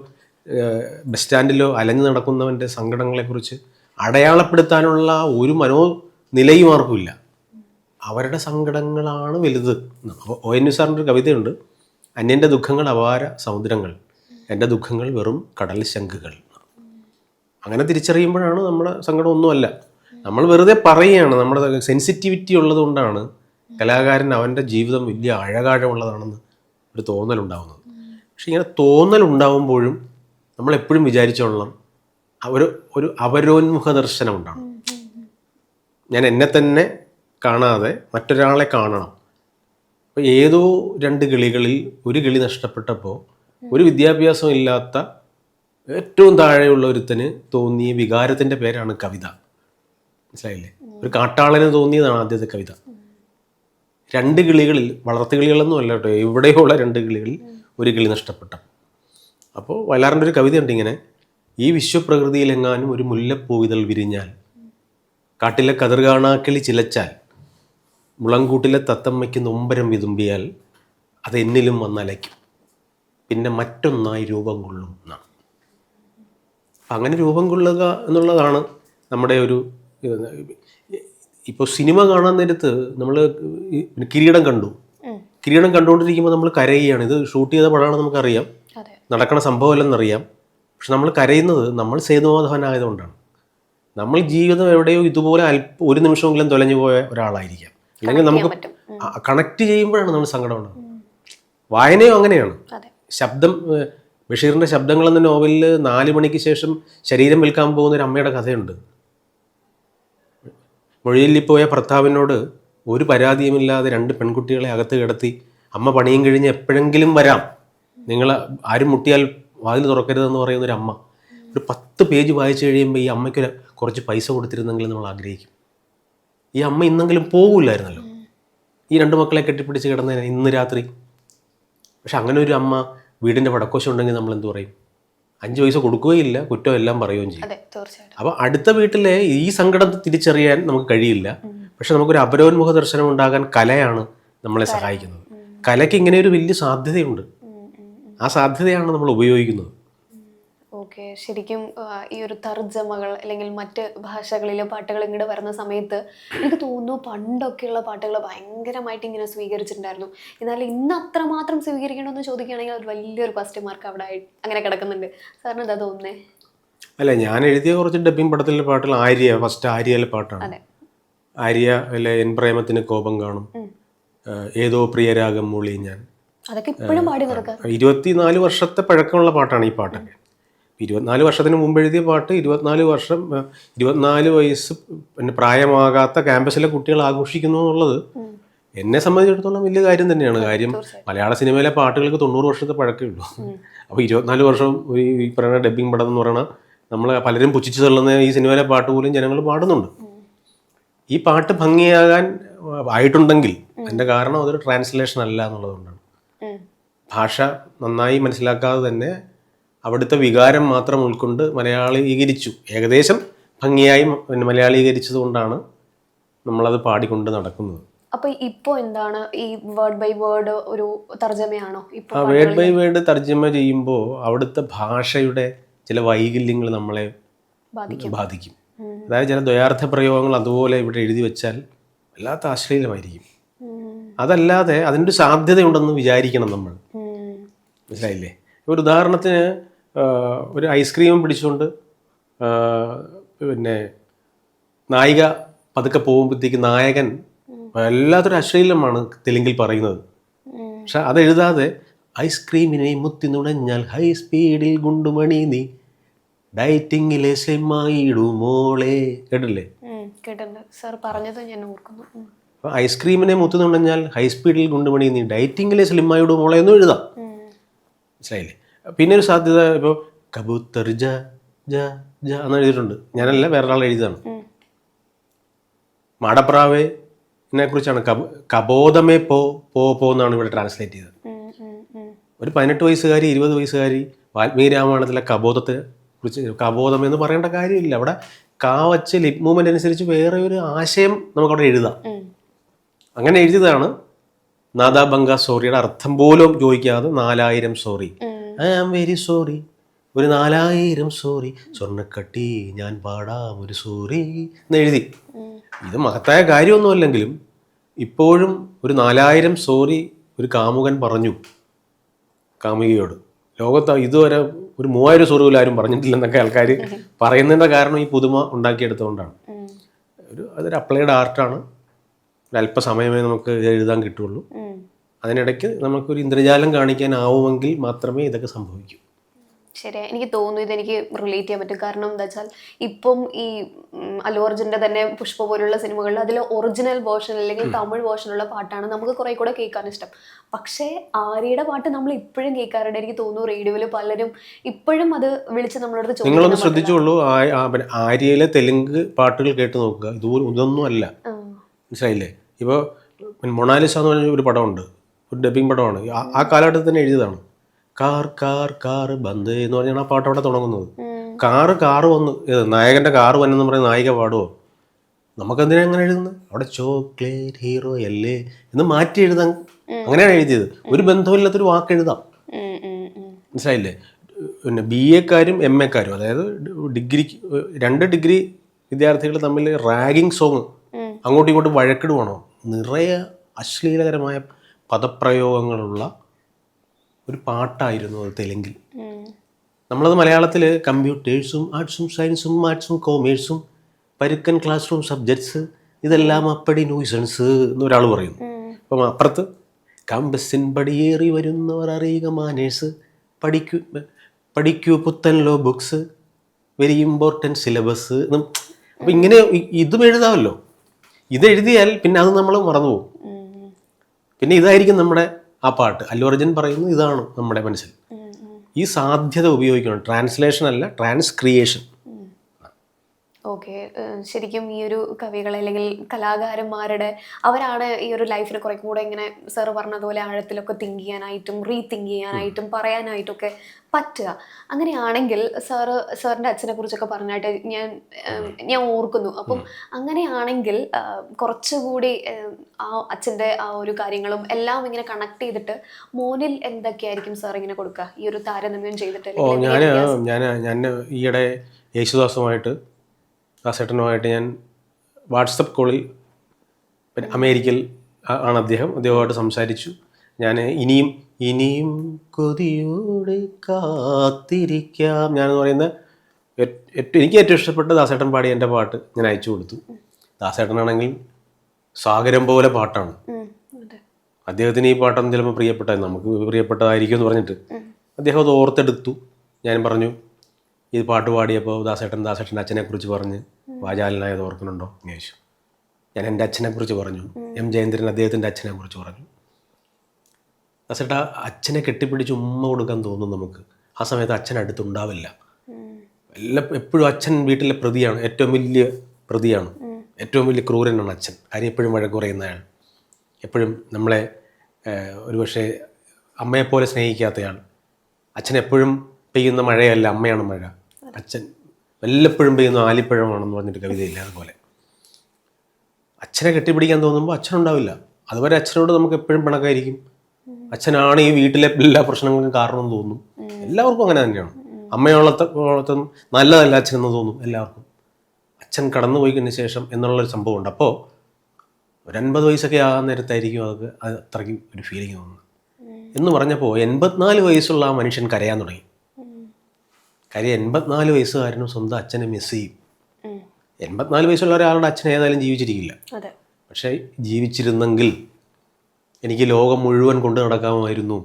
ബസ് സ്റ്റാൻഡിലോ അലഞ്ഞു നടക്കുന്നവൻ്റെ സങ്കടങ്ങളെക്കുറിച്ച് അടയാളപ്പെടുത്താനുള്ള ഒരു മനോനിലയും ആർക്കുമില്ല. അവരുടെ സങ്കടങ്ങളാണ് വലുത്. അപ്പോൾ ONV സാറിൻ്റെ ഒരു കവിതയുണ്ട്, അന്യൻ്റെ ദുഃഖങ്ങൾ അപാര സമുദ്രങ്ങൾ, എൻ്റെ ദുഃഖങ്ങൾ വെറും കടൽ ശംഖുകൾ. അങ്ങനെ തിരിച്ചറിയുമ്പോഴാണ് നമ്മുടെ സങ്കടം ഒന്നുമല്ല. നമ്മൾ വെറുതെ പറയുകയാണ്. നമ്മുടെ സെൻസിറ്റിവിറ്റി ഉള്ളതുകൊണ്ടാണ് കലാകാരൻ അവൻ്റെ ജീവിതം വലിയ ആഴകാഴമുള്ളതാണെന്ന് ഒരു തോന്നലുണ്ടാകുന്നത്. പക്ഷെ ഇങ്ങനെ തോന്നലുണ്ടാകുമ്പോഴും നമ്മളെപ്പോഴും വിചാരിച്ചോളണം ഒരു അവരോന്മുഖ ദർശനം ഉണ്ടാകും. ഞാൻ എന്നെ തന്നെ കാണാതെ മറ്റൊരാളെ കാണണം. അപ്പോൾ ഏതോ 2 കിളികളിൽ ഒരു കിളി നഷ്ടപ്പെട്ടപ്പോൾ ഒരു വിദ്യാഭ്യാസം ഇല്ലാത്ത ഏറ്റവും താഴെയുള്ള ഒരുത്തന് തോന്നിയ വികാരത്തിൻ്റെ പേരാണ് കവിത. മനസ്സിലായില്ലേ? ഒരു കാട്ടാളന് തോന്നിയതാണ് ആദ്യത്തെ കവിത. 2 കിളികളിൽ, വളർത്തുകിളികളൊന്നും അല്ല കേട്ടോ, എവിടെയുള്ള 2 കിളികളിൽ ഒരു കിളി നഷ്ടപ്പെട്ട. അപ്പോൾ വയലാറിൻ്റെ ഒരു കവിതയുണ്ട് ഇങ്ങനെ, ഈ വിശ്വപ്രകൃതിയിലെങ്ങാനും ഒരു മുല്ലപ്പൂവിതൾ വിരിഞ്ഞാൽ കാട്ടിലെ കതിർകാണാക്കിളി ചിലച്ചാൽ മുളങ്കൂട്ടിലെ തത്തമ്മയ്ക്ക് നൊമ്പരം വിതുമ്പിയാൽ അത് എന്നിലും വന്നലയ്ക്കും, പിന്നെ മറ്റൊന്നായി രൂപം കൊള്ളും എന്നാണ്. അങ്ങനെ രൂപം കൊള്ളുക എന്നുള്ളതാണ് നമ്മുടെ ഒരു ഇപ്പോൾ സിനിമ കാണാൻ നേരത്ത് നമ്മൾ കിരീടം കണ്ടു. കിരീടം കണ്ടുകൊണ്ടിരിക്കുമ്പോൾ നമ്മൾ കരയുകയാണ്. ഇത് ഷൂട്ട് ചെയ്ത പടമാണെന്ന് നമുക്കറിയാം, നടക്കണ സംഭവമല്ലെന്നറിയാം. പക്ഷെ നമ്മൾ കരയുന്നത് നമ്മൾ സേതുമാധവനായതുകൊണ്ടാണ്. നമ്മൾ ജീവിതം എവിടെയോ ഇതുപോലെ ഒരു നിമിഷമെങ്കിലും തൊലഞ്ഞു പോയ ഒരാളായിരിക്കാം. അല്ലെങ്കിൽ നമുക്ക് കണക്ട് ചെയ്യുമ്പോഴാണ് നമ്മൾ സങ്കടം ഉണ്ടാകുന്നത്. വായനയോ അങ്ങനെയാണ്. ശബ്ദം, ബഷീറിൻ്റെ ശബ്ദങ്ങൾ എന്ന നോവലിൽ 4 മണിക്ക് ശേഷം ശരീരം വിൽക്കാൻ പോകുന്ന ഒരു അമ്മയുടെ കഥയുണ്ട്. മൊഴിയില്ലിപ്പോയ ഭർത്താവിനോട് ഒരു പരാതിയുമില്ലാതെ 2 പെൺകുട്ടികളെ അകത്ത് കിടത്തി, അമ്മ പണിയും കഴിഞ്ഞ് എപ്പോഴെങ്കിലും വരാം, നിങ്ങൾ ആരും മുട്ടിയാൽ വാതിൽ തുറക്കരുതെന്ന് പറയുന്നൊരു അമ്മ. ഒരു 10 പേജ് വായിച്ചു കഴിയുമ്പോൾ ഈ അമ്മയ്ക്ക് കുറച്ച് പൈസ കൊടുത്തിരുന്നെങ്കിലും നമ്മൾ ആഗ്രഹിക്കും. ഈ അമ്മ ഇന്നെങ്കിലും പോകില്ലായിരുന്നല്ലോ, ഈ 2 മക്കളെ കെട്ടിപ്പിടിച്ച് കിടന്നതിന് ഇന്ന് രാത്രി. പക്ഷെ അങ്ങനെ ഒരു അമ്മ വീടിൻ്റെ വടക്കോശം ഉണ്ടെങ്കിൽ നമ്മൾ എന്ത് പറയും? 5 പൈസ കൊടുക്കുകയില്ല, കുറ്റം എല്ലാം പറയുകയും ചെയ്യും. അപ്പോൾ അടുത്ത വീട്ടിലെ ഈ സങ്കടം തിരിച്ചറിയാൻ നമുക്ക് കഴിയില്ല. പക്ഷെ നമുക്കൊരു അപരോന്മുഖ ദർശനം ഉണ്ടാകാൻ കലയാണ് നമ്മളെ സഹായിക്കുന്നത്. കലയ്ക്ക് ഇങ്ങനെ ഒരു വലിയ സാധ്യതയുണ്ട്. ആ സാധ്യതയാണ് നമ്മൾ ഉപയോഗിക്കുന്നത്. ഓക്കെ, ശരിക്കും ഈ ഒരു തർജ്ജമകൾ അല്ലെങ്കിൽ മറ്റ് ഭാഷകളിലെ പാട്ടുകൾ ഇങ്ങോട്ട് വരുന്ന സമയത്ത് എനിക്ക് തോന്നുന്നു പണ്ടൊക്കെയുള്ള പാട്ടുകൾ ഭയങ്കരമായിട്ട് ഇങ്ങനെ സ്വീകരിച്ചിട്ടുണ്ടായിരുന്നു. എന്നാൽ ഇന്ന് അത്രമാത്രം സ്വീകരിക്കണമെന്ന് ചോദിക്കുകയാണെങ്കിൽ ഒരു വലിയൊരു ക്വസ്റ്റ്യൻ മാർക്ക് അവിടെ അങ്ങനെ കിടക്കുന്നുണ്ട്. സാറിന് എന്താ തോന്നുന്നേ? അല്ല, ഞാൻ എഴുതിയ കുറച്ച് ഡബ്ബിംഗ് പടത്തിലെ പാട്ടുകൾ ഫസ്റ്റ് ആര്യയിലെ പാട്ടാണ്. ആര്യ അല്ലെ എൻ പ്രേമത്തിന് കോപം കാണും, ഏതോ പ്രിയരാഗം മൂളി ഞാൻ, അതൊക്കെ ഇപ്പോഴും പാടി നടക്കാം. 24 വർഷത്തെ പഴക്കമുള്ള പാട്ടാണ് ഈ പാട്ടൊക്കെ. 24 വർഷത്തിന് മുമ്പ് എഴുതിയ പാട്ട് 24 വയസ്സ് പിന്നെ പ്രായമാകാത്ത ക്യാമ്പസിലെ കുട്ടികൾ ആഘോഷിക്കുന്നു എന്നുള്ളത് എന്നെ സംബന്ധിച്ചിടത്തോളം വലിയ കാര്യം തന്നെയാണ്. കാര്യം മലയാള സിനിമയിലെ പാട്ടുകൾക്ക് 90 വർഷത്തെ പഴക്കമേ ഉള്ളൂ. അപ്പോൾ 24 വർഷം ഈ പറയുന്ന ഡബ്ബിംഗ് പടം എന്ന് പറയുന്നത് നമ്മൾ പലരും പുച്ഛിച്ച് തള്ളുന്ന ഈ സിനിമയിലെ പാട്ട് പോലും ജനങ്ങൾ പാടുന്നുണ്ട്. ഈ പാട്ട് ഭംഗിയാകാൻ ആയിട്ടുണ്ടെങ്കിൽ അതിൻ്റെ കാരണം അതൊരു ട്രാൻസ്ലേഷൻ അല്ല എന്നുള്ളതുകൊണ്ടാണ്. ഭാഷ നന്നായി മനസ്സിലാക്കാതെ തന്നെ അവിടുത്തെ വികാരം മാത്രം ഉൾക്കൊണ്ട് മലയാളീകരിച്ചു, ഏകദേശം ഭംഗിയായി മലയാളീകരിച്ചത് കൊണ്ടാണ് നമ്മളത് പാടിക്കൊണ്ട് നടക്കുന്നത്. അപ്പോൾ ഇപ്പോൾ എന്താണ് ഈ വേർഡ് ബൈ വേർഡ് ഒരു തർജ്ജമയാണോ? ഇപ്പോൾ വേർഡ് ബൈ വേർഡ് തർജ്ജമ ചെയ്യുമ്പോൾ അവിടുത്തെ ഭാഷയുടെ ചില വൈകല്യങ്ങൾ നമ്മളെ ബാധിക്കും. അതായത് ചില ദ്വയാർത്ഥ പ്രയോഗങ്ങൾ അതുപോലെ ഇവിടെ എഴുതി വെച്ചാൽ വല്ലാത്ത അശ്ലീലമായിരിക്കും. അതല്ലാതെ അതിൻ്റെ ഒരു സാധ്യതയുണ്ടെന്ന് വിചാരിക്കണം നമ്മൾ. മനസ്സിലായില്ലേ? ഒരു ഉദാഹരണത്തിന് ഒരു ഐസ്ക്രീം പിടിച്ചുകൊണ്ട് പിന്നെ നായിക പതുക്കെ പോകുമ്പോഴത്തേക്ക് നായകൻ വല്ലാത്തൊരു അശ്ലീലമാണ് തെലുങ്കിൽ പറയുന്നത്. പക്ഷെ അതെഴുതാതെ ഐസ്ക്രീമിനെ മുത്തി നുണഞ്ഞാൽ ഹൈ സ്പീഡിൽ ഗുണ്ടുമണി നീ ഡയറ്റിങ്ങിലെ സ്ലിമ്മായിടുമോളെ, കേട്ടില്ലേ? ഐസ്ക്രീമിനെ മുത്തി നുണഞ്ഞാൽ ഹൈ സ്പീഡിൽ ഗുണ്ടുമണി നീ ഡയറ്റിങ്ങിലെ സ്ലിമ്മായിടുമോളെ എന്നും എഴുതാം. മനസ്സിലായില്ലേ? പിന്നെ ഒരു സാധ്യത ഇപ്പോൾ കബൂത്തർ ജ ജ ജ എന്ന് എഴുതിയിട്ടുണ്ട്. ഞാനല്ല, വേറൊരാൾ എഴുതിയതാണ്. മാടപ്രാവിനെ കുറിച്ചാണ് കബോധമേ പോ പോ എന്നാണ് ഇവിടെ ട്രാൻസ്ലേറ്റ് ചെയ്തത്. ഒരു 18 വയസ്സുകാരി 20 വയസ്സുകാരി വാൽമീകി രാമായണത്തിലെ കബോധത്തെ കുറിച്ച് കബോധം എന്ന് പറയേണ്ട കാര്യമില്ല. അവിടെ വച്ച് ലിപ് മൂവ്മെന്റ് അനുസരിച്ച് വേറെ ഒരു ആശയം നമുക്കവിടെ എഴുതാം. അങ്ങനെ എഴുതിയതാണ്. നാദാ ബംഗ സോറിയുടെ അർത്ഥം പോലും ചോദിക്കാതെ 4000 sorry, I am very sorry, ഒരു 4000 സോറി, സ്വർണ്ണക്കട്ടി ഞാൻ പാടാം ഒരു സോറി എന്ന് എഴുതി. ഇത് മഹത്തായ കാര്യമൊന്നുമല്ലെങ്കിലും ഇപ്പോഴും ഒരു 4000 സോറി ഒരു കാമുകൻ പറഞ്ഞു കാമുകിയോട്. ലോകത്ത് ഇതുവരെ ഒരു 3000 സോറി പോലും ആരും പറഞ്ഞിട്ടില്ലെന്നൊക്കെ ആൾക്കാർ പറയുന്നതിൻ്റെ കാരണം ഈ പുതുമ ഉണ്ടാക്കിയെടുത്തുകൊണ്ടാണ്. അതൊരു അപ്ലൈഡ് ആർട്ടാണ്. ഒരല്പസമയമേ നമുക്ക് എഴുതാൻ കിട്ടുള്ളൂ. അതിനിടയ്ക്ക് നമുക്കൊരു ഇന്ദ്രജാലം കാണിക്കാനാവുമെങ്കിൽ മാത്രമേ ഇതൊക്കെ സംഭവിക്കൂ. ശരി, എനിക്ക് തോന്നുന്നു ഇതെനിക്ക് റിലേറ്റ് ചെയ്യാൻ പറ്റും. കാരണം എന്താ വെച്ചാൽ ഇപ്പം ഈ അല്ലു അർജുൻ്റെ തന്നെ പുഷ്പ പോലുള്ള സിനിമകളിൽ അതിൽ ഒറിജിനൽ വേർഷൻ അല്ലെങ്കിൽ തമിഴ് വേർഷനുള്ള പാട്ടാണ് നമുക്ക് കുറെ കൂടെ കേൾക്കാൻ ഇഷ്ടം. പക്ഷേ ആര്യയുടെ പാട്ട് നമ്മൾ ഇപ്പോഴും കേൾക്കാറുണ്ട്. എനിക്ക് തോന്നുന്നു റേഡിയോയിൽ പലരും ഇപ്പോഴും അത് വിളിച്ച് നമ്മളടുത്ത് ചോദിക്കും. നിങ്ങളൊന്ന് ശ്രദ്ധിച്ചോളൂ, ആര്യയിലെ തെലുങ്ക് പാട്ടുകൾ കേട്ട് നോക്കുക. ഇതൊന്നും അല്ല. മനസ്സിലായില്ലേ? ഇപ്പോൾ മൊണാലിസ എന്ന് പറഞ്ഞ ഒരു പടമുണ്ട്, ഒരു ഡബിങ് പടമാണ്. ആ കാലഘട്ടത്തിൽ തന്നെ എഴുതിയതാണ്. കാർ കാർ കാർ ബന്ദ് എന്ന് പറഞ്ഞാണ് ആ പാട്ട് അവിടെ തുടങ്ങുന്നത്. കാറ് വന്ന് നായകൻ്റെ കാറ് വന്നെന്ന് പറയുന്ന നായിക പാടുമോ? നമുക്കെന്തിനാ അങ്ങനെ എഴുതുന്നത്? അവിടെ ചോക്ലേറ്റ് ഹീറോ അല്ലേ എന്ന് മാറ്റി എഴുതാൻ, അങ്ങനെയാണ് എഴുതിയത്. ഒരു ബന്ധമില്ലാത്തൊരു വാക്ക് എഴുതാം. മനസ്സിലായില്ലേ? പിന്നെ BA-ക്കാരും MA-ക്കാരും, അതായത് ഡിഗ്രിക്ക് 2 ഡിഗ്രി വിദ്യാർത്ഥികൾ തമ്മിൽ റാഗിങ് സോങ് അങ്ങോട്ടും ഇങ്ങോട്ടും വഴക്കിടുവാണോ, നിറയെ അശ്ലീലകരമായ പദപ്രയോഗങ്ങളുള്ള ഒരു പാട്ടായിരുന്നു അത് തെലുങ്കിൽ. നമ്മളത് മലയാളത്തിൽ കമ്പ്യൂട്ടേഴ്സും ആർട്സും സയൻസും ആർട്സും കോമേഴ്സും പരുക്കൻ ക്ലാസ് റൂം സബ്ജക്ട്സ് ഇതെല്ലാം അപ്പടി ന്യൂസൻസ് എന്നൊരാൾ പറയുന്നു. അപ്പം അപ്പുറത്ത് കാമ്പസിൻ പടിയേറി വരുന്നവർ അറിയുക മാനേഴ്സ്, പഠിക്കൂ പുത്തൻ law books, very important syllabus. അപ്പം ഇങ്ങനെ ഇതും എഴുതാമല്ലോ. ഇതെഴുതിയാൽ പിന്നെ അത് നമ്മൾ മറന്നുപോകും. പിന്നെ ഇതായിരിക്കും നമ്മുടെ ആ പാട്ട്. അല്ലു അർജുൻ പറയുന്നു ഇതാണ് നമ്മുടെ മനസ്സിൽ. ഈ സാധ്യത ഉപയോഗിക്കണം. ട്രാൻസ്ലേഷൻ അല്ല, ട്രാൻസ്ക്രിയേഷൻ. ഓക്കെ, ശരിക്കും ഈ ഒരു കവികൾ അല്ലെങ്കിൽ കലാകാരന്മാരുടെ അവരാണ് ഈ ഒരു ലൈഫിനെ കുറെ കൂടെ ഇങ്ങനെ സാറ് പറഞ്ഞതുപോലെ ആഴത്തിലൊക്കെ തിങ്ക് ചെയ്യാനായിട്ടും റീതിങ്ക് ചെയ്യാനായിട്ടും പറയാനായിട്ടൊക്കെ പറ്റുക. അങ്ങനെയാണെങ്കിൽ സാറിൻ്റെ അച്ഛനെ കുറിച്ചൊക്കെ പറഞ്ഞായിട്ട് ഞാൻ ഓർക്കുന്നു. അപ്പം അങ്ങനെയാണെങ്കിൽ കുറച്ചുകൂടി ആ അച്ഛൻ്റെ ആ ഒരു കാര്യങ്ങളും എല്ലാം ഇങ്ങനെ കണക്ട് ചെയ്തിട്ട് മോനിൽ എന്തൊക്കെയായിരിക്കും സാർ ഇങ്ങനെ കൊടുക്കുക ഈ ഒരു താരതമ്യം ചെയ്തിട്ട്? ഞാൻ ഈയിടെ യേശുദാസുമായിട്ട്, ദാസേട്ടനുമായിട്ട് ഞാൻ വാട്സപ്പ് കോളിൽ, അമേരിക്കയിൽ ആണ് അദ്ദേഹമായിട്ട് സംസാരിച്ചു. ഞാൻ ഇനിയും കൊതിയോടെ കാത്തിരിക്കാം ഞാനെന്ന് പറയുന്ന എനിക്ക് ഏറ്റവും ഇഷ്ടപ്പെട്ട ദാസേട്ടൻ പാടിയ എൻ്റെ പാട്ട് ഞാൻ അയച്ചു കൊടുത്തു. ദാസേട്ടനാണെങ്കിൽ സാഗരം പോലെ പാട്ടാണ്. അദ്ദേഹത്തിന് ഈ പാട്ടൊന്നും ചിലപ്പോൾ പ്രിയപ്പെട്ടത് നമുക്ക് പ്രിയപ്പെട്ടതായിരിക്കും എന്ന് പറഞ്ഞിട്ട് അദ്ദേഹം അത് ഓർത്തെടുത്തു. ഞാൻ പറഞ്ഞു ഈ പാട്ട് പാടിയപ്പോൾ ദാസേട്ടൻ്റെ അച്ഛനെക്കുറിച്ച് പറഞ്ഞ് വാചാലനായത് ഓർക്കുന്നുണ്ടോ എന്ന് ചോദിച്ചു. ഞാൻ എൻ്റെ അച്ഛനെക്കുറിച്ച് പറഞ്ഞു. M. ജയേന്ദ്രൻ അദ്ദേഹത്തിൻ്റെ അച്ഛനെക്കുറിച്ച് പറഞ്ഞു. ദാസേട്ട അച്ഛനെ കെട്ടിപ്പിടിച്ച് ഉമ്മ കൊടുക്കാൻ തോന്നും നമുക്ക്. ആ സമയത്ത് അച്ഛൻ അടുത്തുണ്ടാവില്ല. എപ്പോഴും അച്ഛൻ വീട്ടിലെ പ്രതിയാണ്, ഏറ്റവും വലിയ പ്രതിയാണ്, ഏറ്റവും വലിയ ക്രൂരനാണ് അച്ഛൻ. കാര്യം എപ്പോഴും വഴക്ക് പറയുന്നയാൾ, എപ്പോഴും നമ്മളെ ഒരുപക്ഷെ അമ്മയെപ്പോലെ സ്നേഹിക്കാത്തയാൾ. അച്ഛൻ എപ്പോഴും പെയ്യുന്ന മഴയല്ല, അമ്മയാണ് മഴ. അച്ഛൻ വല്ലപ്പോഴും പെയ്യുന്ന ആലിപ്പഴമാണെന്ന് പറഞ്ഞിട്ട് കവിതയില്ല. അതുപോലെ അച്ഛനെ കെട്ടിപ്പിടിക്കാൻ തോന്നുമ്പോൾ അച്ഛനുണ്ടാവില്ല. അതുവരെ അച്ഛനോട് നമുക്ക് എപ്പോഴും പിണക്കായിരിക്കും. അച്ഛനാണ് ഈ വീട്ടിലെ എല്ലാ പ്രശ്നങ്ങൾക്കും കാരണം തോന്നും. എല്ലാവർക്കും അങ്ങനെ തന്നെയാണ്. അമ്മയോളത്തും നല്ലതല്ല അച്ഛനെന്ന് തോന്നും എല്ലാവർക്കും. അച്ഛൻ കടന്നു പോയി കഴിഞ്ഞ ശേഷം എന്നുള്ളൊരു സംഭവമുണ്ട്. അപ്പോൾ ഒരു 50 വയസ്സൊക്കെ ആകാൻ നേരത്തായിരിക്കും അത് അത്രയ്ക്ക് ഒരു ഫീലിംഗ് തോന്നുന്നത്. എന്ന് പറഞ്ഞപ്പോൾ 84 വയസ്സുള്ള ആ മനുഷ്യൻ കരയാൻ തുടങ്ങി. കാര്യം 84 വയസ്സുകാരനും സ്വന്തം അച്ഛനെ മിസ് ചെയ്യും. 84 വയസ്സുള്ള ഒരാളുടെ അച്ഛൻ ഏതായാലും ജീവിച്ചിരിക്കില്ല. പക്ഷേ ജീവിച്ചിരുന്നെങ്കിൽ എനിക്ക് ലോകം മുഴുവൻ കൊണ്ടു നടക്കാമായിരുന്നു,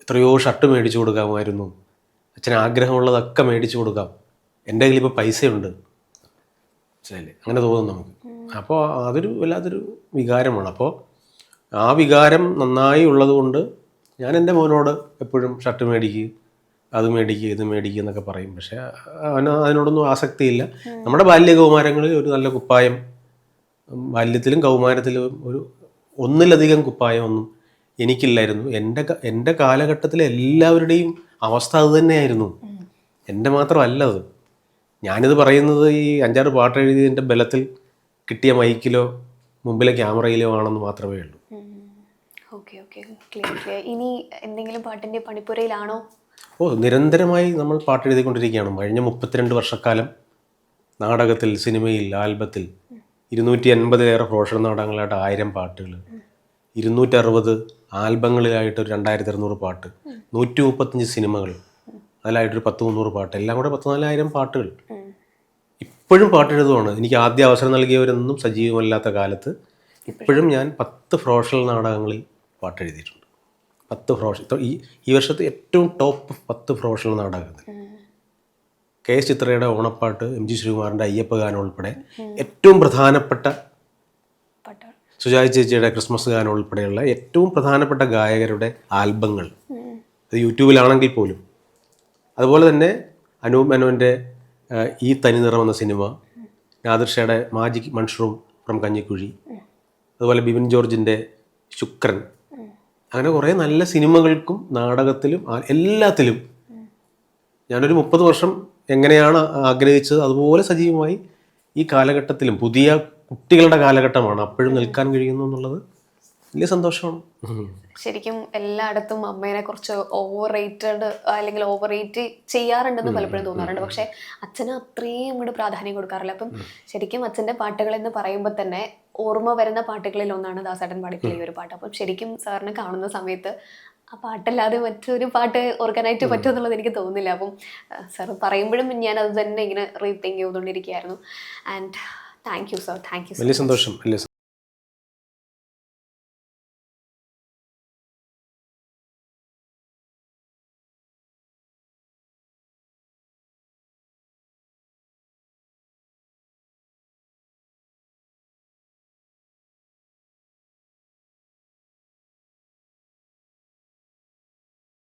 എത്രയോ ഷർട്ട് മേടിച്ചു കൊടുക്കാമായിരുന്നു, അച്ഛന് ആഗ്രഹമുള്ളതൊക്കെ മേടിച്ചു കൊടുക്കാം, എൻ്റെ കയ്യിൽ ഇപ്പോൾ പൈസയുണ്ട്. മനസ്സിലായില്ലേ? അങ്ങനെ തോന്നും നമുക്ക്. അപ്പോൾ അതൊരു വല്ലാത്തൊരു വികാരമാണ്. അപ്പോൾ ആ വികാരം നന്നായി ഉള്ളത് കൊണ്ട് ഞാൻ എൻ്റെ മോനോട് എപ്പോഴും ഷർട്ട് മേടിക്കുക, അത് മേടിക്കുക, ഇത് മേടിക്കുക എന്നൊക്കെ പറയും. പക്ഷേ അതിനോടൊന്നും ആസക്തിയില്ല. നമ്മുടെ ബാല്യകൗമാരങ്ങളിൽ ഒരു നല്ല കുപ്പായം, ബാല്യത്തിലും കൗമാരത്തിലും ഒന്നിലധികം കുപ്പായം ഒന്നും എനിക്കില്ലായിരുന്നു. എൻ്റെ കാലഘട്ടത്തിലെ എല്ലാവരുടെയും അവസ്ഥ അത് തന്നെയായിരുന്നു. എൻ്റെ മാത്രമല്ല അത്. ഞാനിത് പറയുന്നത് ഈ 5-6 പാട്ട് എഴുതിയതിൻ്റെ ബലത്തിൽ കിട്ടിയ മൈക്കിലോ മുമ്പിലെ ക്യാമറയിലോ ആണെന്ന് മാത്രമേ ഉള്ളൂ. ഇനി എന്തെങ്കിലും പാട്ടിൻ്റെ പണിപ്പുരയിലാണോ? നിരന്തരമായി നമ്മൾ പാട്ട് എഴുതിക്കൊണ്ടിരിക്കുകയാണ്. കഴിഞ്ഞ 32 വർഷക്കാലം നാടകത്തിൽ, സിനിമയിൽ, ആൽബത്തിൽ 250-ലേറെ പ്രൊഫഷണൽ നാടകങ്ങളായിട്ട് 1000 പാട്ടുകൾ, 260 ആൽബങ്ങളിലായിട്ട് ഒരു 2600 പാട്ട്, 135 സിനിമകൾ, അതിലായിട്ടൊരു 10-300 പാട്ട്, എല്ലാം കൂടെ 14,000 പാട്ടുകൾ. ഇപ്പോഴും പാട്ടെഴുതുവാണ്. എനിക്ക് ആദ്യ അവസരം നൽകിയവരൊന്നും സജീവമല്ലാത്ത കാലത്ത് ഇപ്പോഴും ഞാൻ 10 പ്രൊഫഷണൽ നാടകങ്ങളിൽ പാട്ടെഴുതിയിട്ടുണ്ട്. 10 പ്രൊഫഷണൽ, ഈ വർഷത്തെ ഏറ്റവും ടോപ്പ് 10 പ്രൊഫഷണൽ നാടകങ്ങൾ. KS ചിത്രയുടെ ഓണപ്പാട്ട്, MG ശ്രീകുമാറിൻ്റെ അയ്യപ്പ ഗാനം ഉൾപ്പെടെ ഏറ്റവും പ്രധാനപ്പെട്ട, സുജാത ചേച്ചിയുടെ ക്രിസ്മസ് ഗാനം ഉൾപ്പെടെയുള്ള ഏറ്റവും പ്രധാനപ്പെട്ട ഗായകരുടെ ആൽബങ്ങൾ, അത് യൂട്യൂബിലാണെങ്കിൽ പോലും. അതുപോലെ തന്നെ അനൂപ് മേനോൻ്റെ ഈ തനിനിറം എന്ന സിനിമ, നാദിർഷയുടെ മാജിക് മൺഷ്റൂം ഫ്രം കഞ്ഞിക്കുഴി, അതുപോലെ ബിപിൻ ജോർജിൻ്റെ ശുക്രൻ, അങ്ങനെ കുറേ നല്ല സിനിമകൾക്കും നാടകത്തിലും എല്ലാത്തിലും ഞാനൊരു 30 വർഷം എങ്ങനെയാണ് ആഗ്രഹിച്ചത് അതുപോലെ സജീവമായി ഈ കാലഘട്ടത്തിലും പുതിയ കുട്ടികളുടെ കാലഘട്ടമാണ്, അപ്പോഴും നിൽക്കാൻ കഴിയുന്നു എന്നുള്ളത് വലിയ സന്തോഷമാണ്. ശരിക്കും എല്ലായിടത്തും അമ്മേനെ കുറിച്ച് ഓവർ റേറ്റഡ് അല്ലെങ്കിൽ ഓവർ റേറ്റ് ചെയ്യാറുണ്ടെന്ന് പലപ്പോഴും തോന്നാറുണ്ട്. പക്ഷെ അച്ഛന് അത്രയും അങ്ങോട്ട് പ്രാധാന്യം കൊടുക്കാറില്ല. അപ്പം ശരിക്കും അച്ഛൻ്റെ പാട്ടുകൾ എന്ന് പറയുമ്പോൾ തന്നെ ഓർമ്മ വരുന്ന പാട്ടുകളിൽ ഒന്നാണ് ദാസേട്ടൻ പാടിയിട്ടുള്ള ഈ ഒരു പാട്ട്. അപ്പം ശരിക്കും സാറിനെ കാണുന്ന സമയത്ത് ആ പാട്ടല്ലാതെ മറ്റൊരു പാട്ട് ഓർക്കാനായിട്ട് പറ്റും എന്നുള്ളത് എനിക്ക് തോന്നുന്നില്ല. അപ്പം സാർ പറയുമ്പോഴും ഞാൻ അത് തന്നെ ഇങ്ങനെ റീതിങ്ക് ചെയ്തുകൊണ്ടിരിക്കുകയായിരുന്നു. And thank you sir, thank you. വലിയ സന്തോഷം.